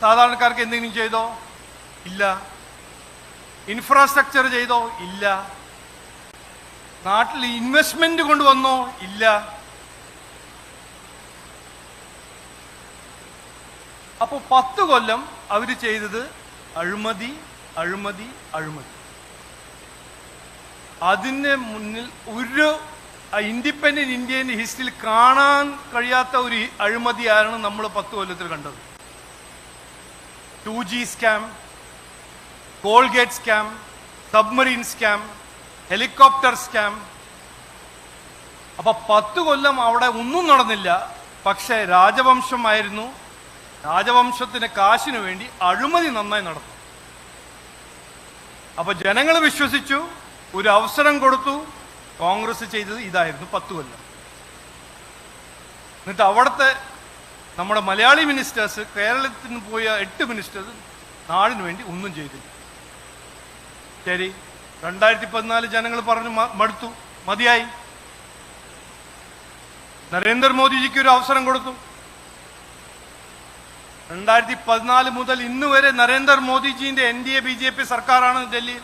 സാധാരണക്കാർക്ക് എന്തെങ്കിലും ചെയ്തോ? ഇല്ല. ഇൻഫ്രാസ്ട്രക്ചർ ചെയ്തോ? ഇല്ല. നാട്ടിൽ ഇൻവെസ്റ്റ്മെന്റ് കൊണ്ടുവന്നോ? ഇല്ല. അപ്പോൾ 10 കൊല്ലം അവർ ചെയ്തത് അഴിമതി, അഴിമതി, അഴിമതി. അതിന് മുന്നിൽ ഒരു ഇൻഡിപെൻഡന്റ് ഇന്ത്യൻ ഹിസ്റ്ററിയിൽ കാണാൻ കഴിയാത്ത ഒരു അഴിമതിയാണ് നമ്മൾ 10 കൊല്ലത്തിൽ കണ്ടത്. 2G scam, Colgate scam, submarine scam, helicopter scam. അപ്പൊ 10 കൊല്ലം അവിടെ ഒന്നും നടന്നില്ല. പക്ഷെ രാജവംശമായിരുന്നു. രാജവംശത്തിന് കാശിനു വേണ്ടി അഴിമതി നന്നായി നടന്നു. അപ്പൊ ജനങ്ങൾ വിശ്വസിച്ചു, ഒരു അവസരം കൊടുത്തു. കോൺഗ്രസ് ചെയ്തത് ഇതായിരുന്നു 10 കൊല്ലം. എന്നിട്ട് അവിടുത്തെ നമ്മുടെ മലയാളി മിനിസ്റ്റേഴ്സ്, കേരളത്തിന് പോയ 8 മിനിസ്റ്റേഴ്സ് നാടിനു വേണ്ടി ഒന്നും ചെയ്തില്ല. ശരി, 2014 ജനങ്ങൾ പറഞ്ഞു മടുത്തു, മതിയായി. നരേന്ദ്രമോദിജിക്ക് ഒരു അവസരം കൊടുത്തു. 2014 മുതൽ ഇന്ന് വരെ നരേന്ദ്രമോദിജിന്റെ NDA BJP സർക്കാരാണ് ഡൽഹിയിൽ.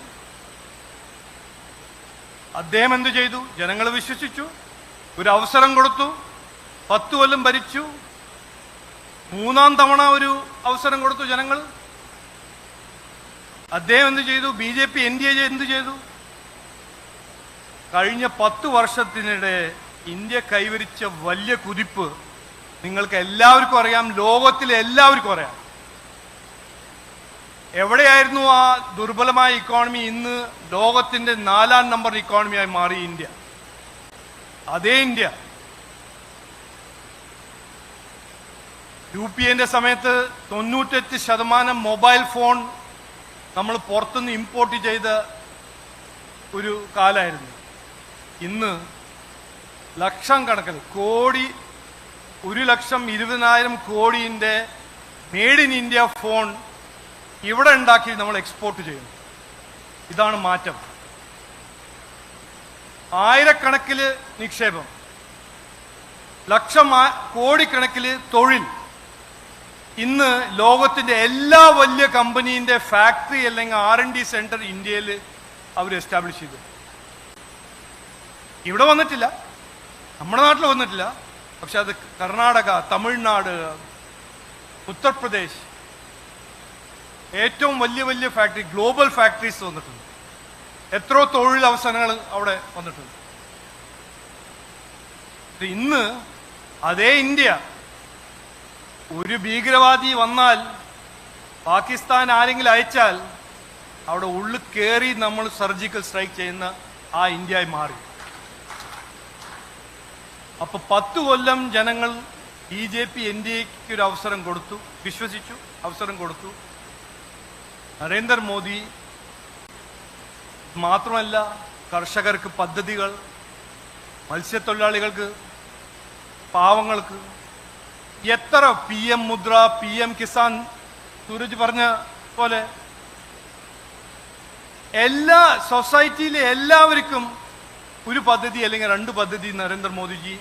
അദ്ദേഹം എന്തു ചെയ്തു? ജനങ്ങൾ വിശ്വസിച്ചു, ഒരു അവസരം കൊടുത്തു, 10 കൊല്ലം ഭരിച്ചു. 3-ാം തവണ ഒരു അവസരം കൊടുത്തു ജനങ്ങൾ. അദ്ദേഹം എന്ത് ചെയ്തു? BJP NDA എന്ത് ചെയ്തു? കഴിഞ്ഞ 10 വർഷത്തിനിടെ ഇന്ത്യ കൈവരിച്ച വലിയ കുതിപ്പ് നിങ്ങൾക്ക് എല്ലാവർക്കും അറിയാം, ലോകത്തിലെ എല്ലാവർക്കും അറിയാം. എവിടെയായിരുന്നു ആ ദുർബലമായ ഇക്കോണമി? ഇന്ന് ലോകത്തിന്റെ 4-ാം നമ്പർ ഇക്കോണമിയായി മാറി ഇന്ത്യ. അതേ ഇന്ത്യ UPA സമയത്ത് 98% മൊബൈൽ ഫോൺ നമ്മൾ പുറത്തുനിന്ന് ഇമ്പോർട്ട് ചെയ്ത ഒരു കാലമായിരുന്നു. ഇന്ന് ലക്ഷം കണക്കിന് കോടി, 1,20,000 കോടിയുടെ മെയ്ഡ് ഇൻ ഇന്ത്യ ഫോൺ ഇവിടെ ഉണ്ടാക്കി നമ്മൾ എക്സ്പോർട്ട് ചെയ്യുന്നു. ഇതാണ് മാറ്റം. ആയിരക്കണക്കിന് നിക്ഷേപം, കോടിക്കണക്കിന് തൊഴിൽ. ഇന്ന് ലോകത്തിന്റെ എല്ലാ വലിയ കമ്പനീന്റെ ഫാക്ടറി അല്ലെങ്കിൽ R&D സെന്റർ ഇന്ത്യയിൽ അവർ എസ്റ്റാബ്ലിഷ് ചെയ്തു. ഇവിടെ വന്നിട്ടില്ല, നമ്മുടെ നാട്ടിൽ വന്നിട്ടില്ല. പക്ഷെ അത് കർണാടക, തമിഴ്നാട്, ഉത്തർപ്രദേശ്, ഏറ്റവും വലിയ വലിയ ഫാക്ടറി, ഗ്ലോബൽ ഫാക്ടറീസ് വന്നിട്ടുണ്ട്. എത്രയോ തൊഴിലവസരങ്ങൾ അവിടെ വന്നിട്ടുണ്ട്. ഇന്ന് അതേ ഇന്ത്യ, ഒരു ഭീകരവാദി വന്നാൽ, പാകിസ്ഥാൻ ആരെങ്കിലും അയച്ചാൽ അവിടെ ഉള്ളിൽ കയറി നമ്മൾ സർജിക്കൽ സ്ട്രൈക്ക് ചെയ്യുന്ന ആ ഇന്ത്യയായി മാറി. അപ്പൊ 10 കൊല്ലം ജനങ്ങൾ BJP NDAക്ക് ഒരു അവസരം കൊടുത്തു, വിശ്വസിച്ചു, അവസരം കൊടുത്തു. നരേന്ദ്രമോദി മാത്രമല്ല, കർഷകർക്ക് പദ്ധതികൾ, മത്സ്യത്തൊഴിലാളികൾക്ക്, പാവങ്ങൾക്ക് എത്ര PM മുദ്ര, PM കിസാൻ, സൂരജ് പറഞ്ഞ പോലെ എല്ലാ സൊസൈറ്റിയിലെ എല്ലാവർക്കും ഒരു പദ്ധതി അല്ലെങ്കിൽ 2 പദ്ധതി നരേന്ദ്രമോദിജി